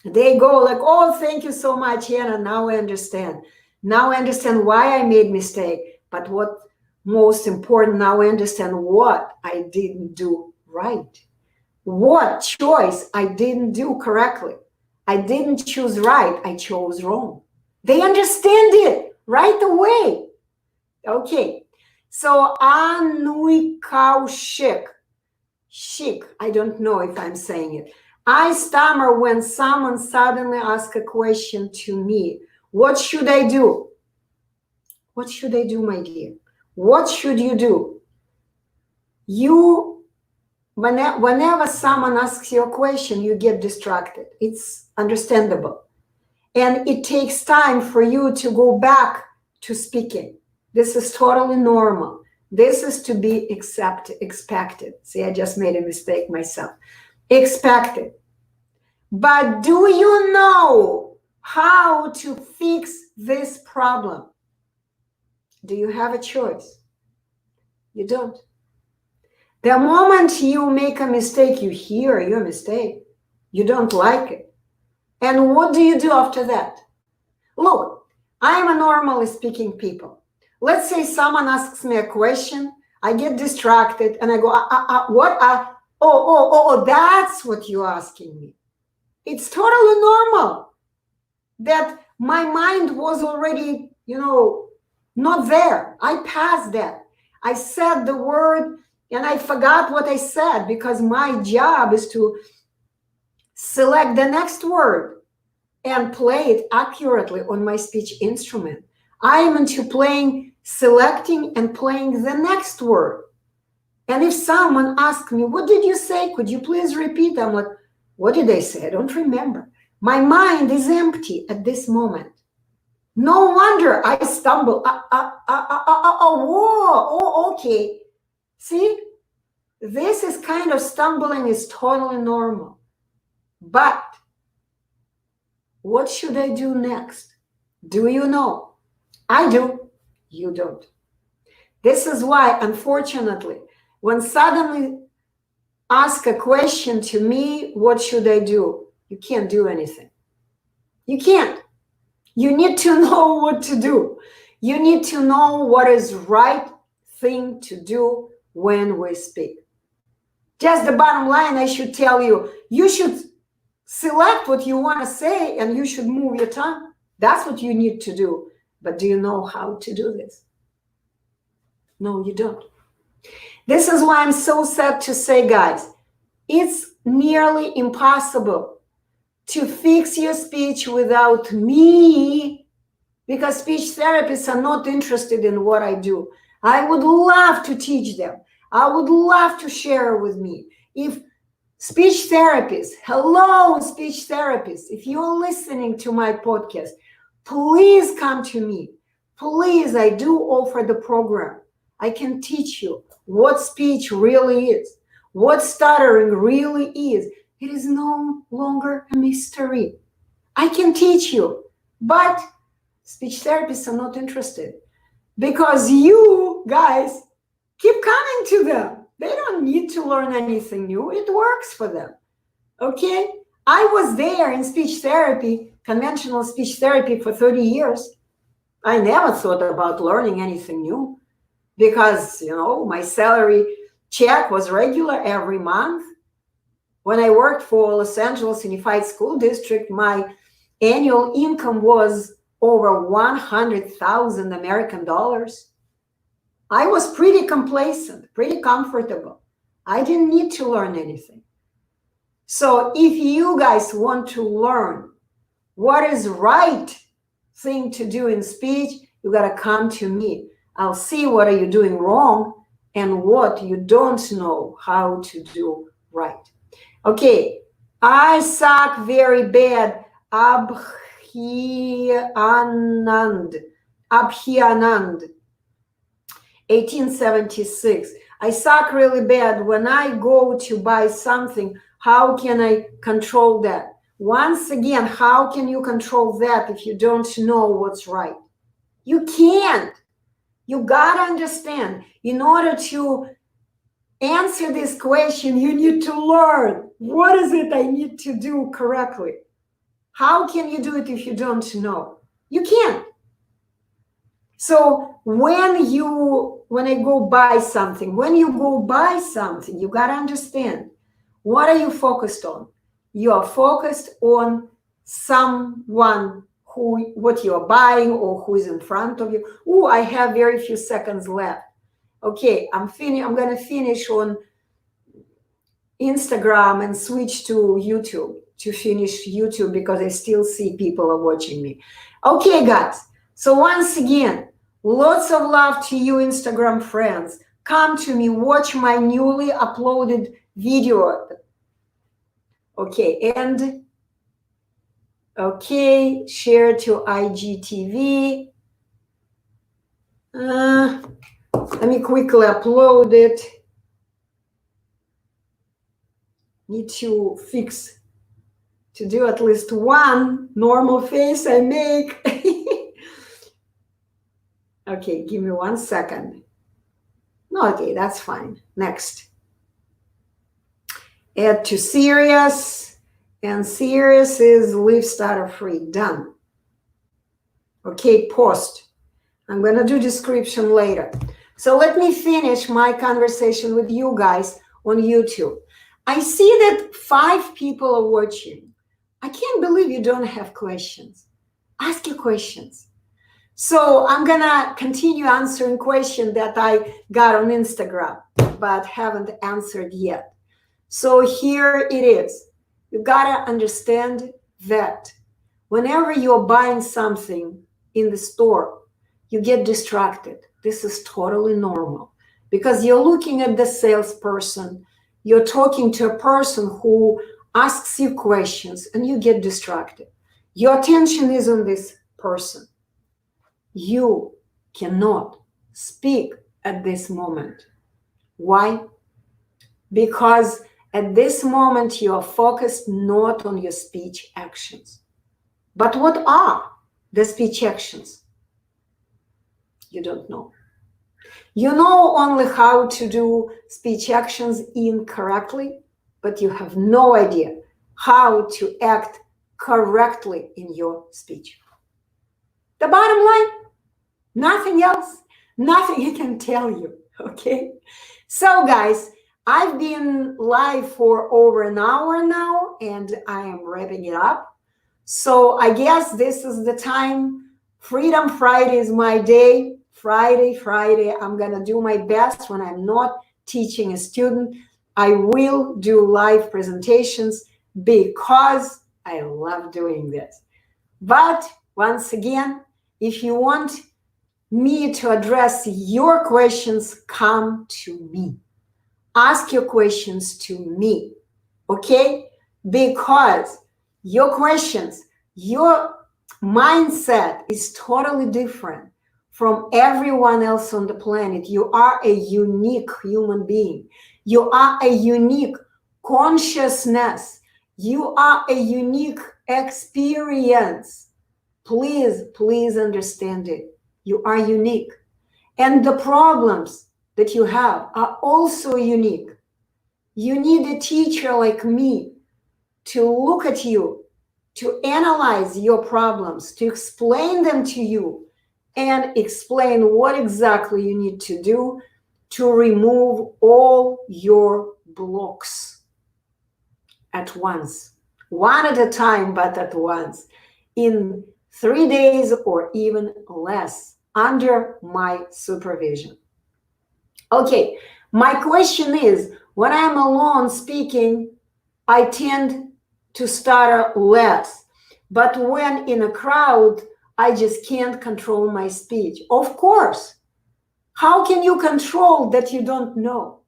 Speaker 1: They go like, oh, thank you so much, Anna. Now I understand. Now I understand why I made mistake. But what most important, now I understand what I didn't do right. What choice I didn't do correctly. I didn't choose right. I chose wrong. They understand it right away. Okay. So Anuikaushik, I don't know if I'm saying it. I stammer when someone suddenly asks a question to me. What should I do? What should I do, my dear? What should you do? Whenever someone asks you a question, you get distracted. It's understandable. And it takes time for you to go back to speaking. This is totally normal. This is to be expected. See, I just made a mistake myself. Expected. But do you know how to fix this problem? Do you have a choice? You don't. The moment you make a mistake, you hear your mistake. You don't like it. And what do you do after that? Look, I am a normally speaking people. Let's say someone asks me a question, I get distracted, and I go, what? Oh, that's what you're asking me. It's totally normal that my mind was already, not there. I passed that. I said the word and I forgot what I said because my job is to select the next word and play it accurately on my speech instrument. I am into selecting and playing the next word. And if someone asks me, what did you say? Could you please repeat? I'm like, what did I say? I don't remember. My mind is empty at this moment. No wonder I stumble. Okay. See, this is kind of stumbling is totally normal. But what should I do next? Do you know? I do. You don't. This is why, unfortunately, when suddenly ask a question to me, what should I do? You can't do anything. You can't. You need to know what to do. You need to know what is right thing to do when we speak. Just the bottom line, I should tell you, you should select what you want to say and you should move your tongue. That's what you need to do. But do you know how to do this? No, you don't. This is why I'm so sad to say, guys, it's nearly impossible to fix your speech without me, because speech therapists are not interested in what I do. I would love to teach them. I would love to share with me. If speech therapists, hello, speech therapists, if you're listening to my podcast, please come to me. Please, I do offer the program. I can teach you what speech really is, what stuttering really is. It is no longer a mystery. I can teach you, but speech therapists are not interested because you guys keep coming to them. They don't need to learn anything new. It works for them. Okay? I was there in speech therapy, conventional speech therapy for 30 years. I never thought about learning anything new because, my salary check was regular every month. When I worked for Los Angeles Unified School District, my annual income was over 100,000 American dollars. I was pretty complacent, pretty comfortable. I didn't need to learn anything. So if you guys want to learn what is right thing to do in speech, you got to come to me. I'll see what are you doing wrong and what you don't know how to do right. Okay, I suck very bad. Abhianand, 1876. I suck really bad. When I go to buy something, how can I control that? Once again, how can you control that if you don't know what's right? You can't. You gotta understand, in order to answer this question, you need to learn what is it I need to do correctly. How can you do it if you don't know? You can't. So when I go buy something, you got to understand, what are you focused on? You are focused on someone what you are buying or who is in front of you. Oh, I have very few seconds left. Okay, I'm going to finish on Instagram and switch to YouTube to finish YouTube because I still see people are watching me. Okay, guys. So once again, lots of love to you, Instagram friends. Come to me, watch my newly uploaded video. Okay, and okay, share to IGTV. Let me quickly upload it. Need to do at least one normal face I make. Okay, give me 1 second. No, okay, that's fine. Next. Add to serious, and serious is leave Stutter-Free. Done. Okay, post. I'm going to do description later. So let me finish my conversation with you guys on YouTube. I see that 5 people are watching. I can't believe you don't have questions. Ask your questions. So I'm going to continue answering questions that I got on Instagram, but haven't answered yet. So here it is. You got to understand that whenever you're buying something in the store, you get distracted. This is totally normal because you're looking at the salesperson, you're talking to a person who asks you questions and you get distracted. Your attention is on this person. You cannot speak at this moment. Why? Because at this moment you are focused not on your speech actions. But what are the speech actions? You don't know. You know only how to do speech actions incorrectly, but you have no idea how to act correctly in your speech. The bottom line, nothing else, nothing I can tell you, okay? So guys, I've been live for over an hour now, and I am wrapping it up. So I guess this is the time. Freedom Friday is my day. Friday, I'm going to do my best when I'm not teaching a student. I will do live presentations because I love doing this. But once again, if you want me to address your questions, come to me. Ask your questions to me, okay? Because your questions, your mindset is totally different from everyone else on the planet. You are a unique human being. You are a unique consciousness. You are a unique experience. Please understand it. You are unique. And the problems that you have are also unique. You need a teacher like me to look at you, to analyze your problems, to explain them to you, and explain what exactly you need to do to remove all your blocks at once. One at a time, but at once. In 3 days or even less, under my supervision. Okay, my question is, when I'm alone speaking, I tend to stutter less. But when in a crowd, I just can't control my speech. Of course. How can you control that you don't know?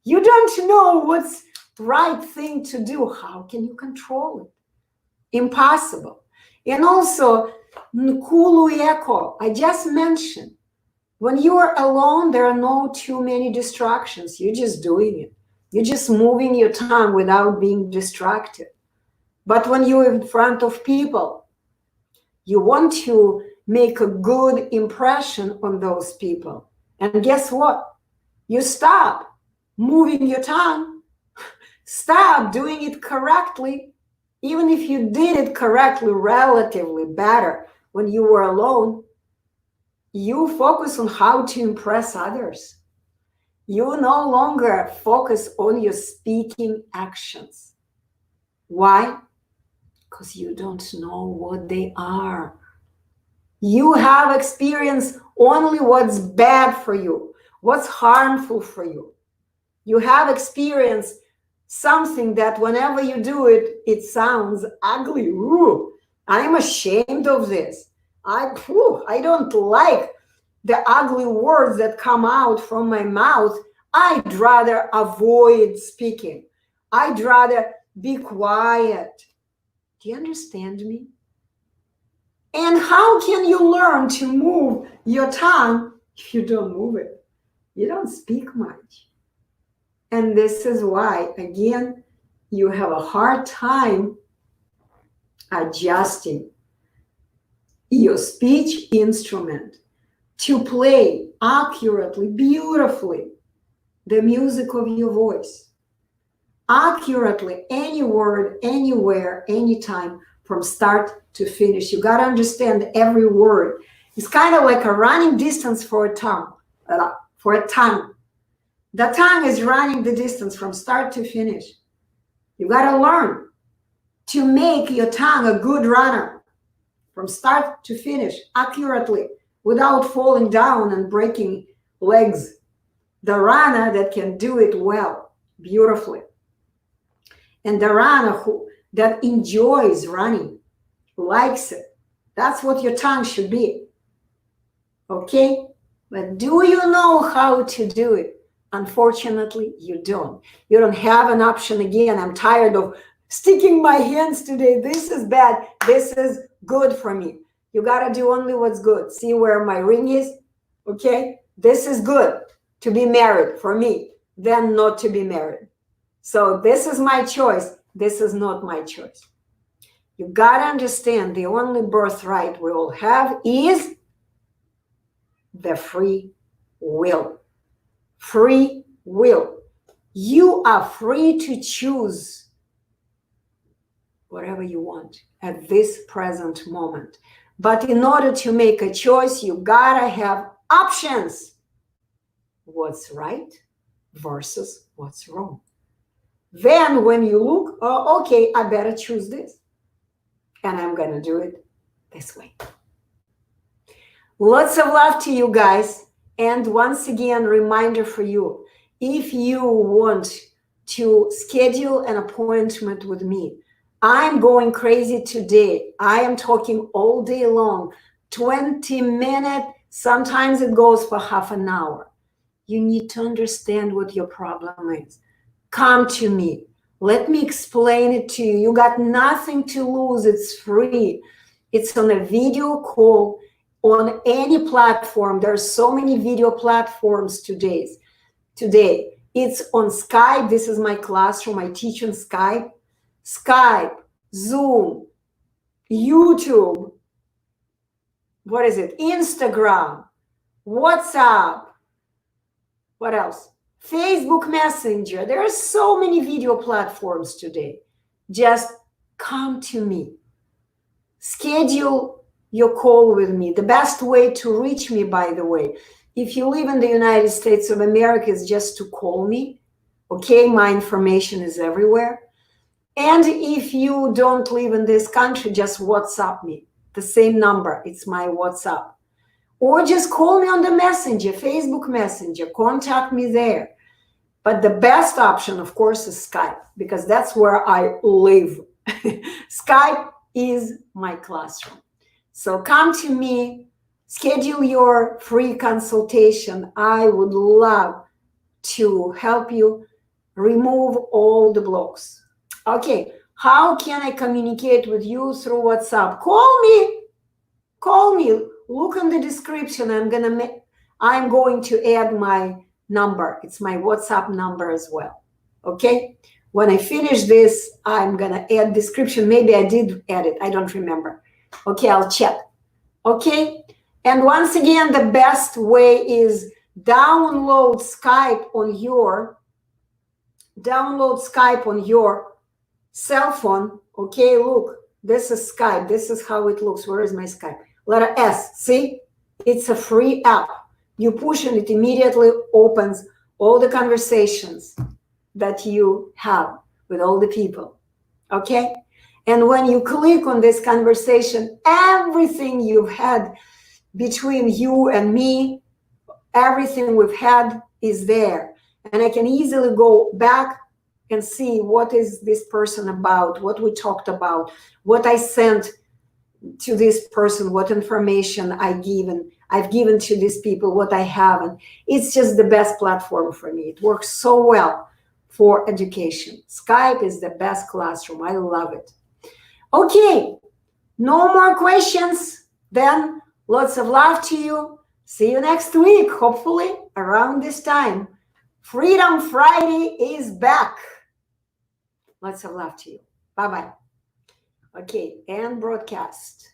Speaker 1: You don't know what's right thing to do. How can you control it? Impossible. And also, Nkulu Eko, I just mentioned, when you are alone, there are no too many distractions. You're just doing it. You're just moving your tongue without being distracted. But when you're in front of people, you want to make a good impression on those people. And guess what? You stop moving your tongue. Stop doing it correctly. Even if you did it correctly, relatively better when you were alone, you focus on how to impress others. You no longer focus on your speaking actions. Why? Because you don't know what they are. You have experienced only what's bad for you, What's harmful for you? You have experienced something that whenever you do it, it sounds ugly. Ooh, I'm ashamed of this. I don't like the ugly words that come out from my mouth. I'd rather avoid speaking. I'd rather be quiet. Do you understand me? And how can you learn to move your tongue if you don't move it? You don't speak much. And this is why, again, you have a hard time adjusting your speech instrument to play accurately, beautifully, the music of your voice. Accurately, any word, anywhere, anytime, from start to finish. You got to understand every word. It's kind of like a running distance for a tongue. The tongue is running the distance from start to finish. You got to learn to make your tongue a good runner from start to finish accurately without falling down and breaking legs. The runner that can do it well, beautifully. And the runner that enjoys running, likes it. That's what your tongue should be. Okay? But do you know how to do it? Unfortunately, you don't. You don't have an option. Again, I'm tired of sticking my hands today. This is bad. This is good for me. You got to do only what's good. See where my ring is? Okay? This is good to be married for me, then not to be married. So this is my choice. This is not my choice. You got to understand the only birthright we all have is the free will. Free will. You are free to choose whatever you want at this present moment. But in order to make a choice, you gotta have options. What's right versus what's wrong. Then when you look, oh, okay, I better choose this. And I'm gonna do it this way. Lots of love to you guys. And once again, reminder for you, if you want to schedule an appointment with me, I'm going crazy today. I am talking all day long, 20 minutes. Sometimes it goes for half an hour. You need to understand what your problem is. Come to me. Let me explain it to you. You got nothing to lose. It's free. It's on a video call on any platform. There's so many video platforms today. It's on Skype. This is my classroom. I teach on Skype. Skype, Zoom, YouTube, what is it? Instagram, WhatsApp, what else? Facebook Messenger. There are so many video platforms today. Just come to me. Schedule your call with me. The best way to reach me, by the way, if you live in the United States of America, is just to call me. Okay, my information is everywhere. And if you don't live in this country, just WhatsApp me. The same number, it's my WhatsApp. Or just call me on the Messenger, Facebook Messenger, contact me there. But the best option, of course, is Skype, because that's where I live. Skype is my classroom. So come to me, schedule your free consultation. I would love to help you remove all the blocks. Okay, how can I communicate with you through WhatsApp? Call me. Call me. Look in the description. I'm going to add my number. It's my WhatsApp number as well. Okay? When I finish this, I'm going to add description. Maybe I did add it. I don't remember. Okay, I'll check. Okay? And once again, the best way is download Skype on your cell phone. Okay, look, this is Skype. This is how it looks. Where is my Skype? Letter S. See? It's a free app. You push and it immediately opens all the conversations that you have with all the people. Okay? And when you click on this conversation, everything you've had between you and me, Everything we've had is there. And I can easily go back and see what is this person about, what we talked about, what I sent to this person, what information I've given to these people, what I haven't. It's just the best platform for me. It works so well for education. Skype is the best classroom. I love it. Okay, no more questions. Then lots of love to you. See you next week, hopefully around this time. Freedom Friday is back. Lots of love to you. Bye-bye. Okay, and broadcast.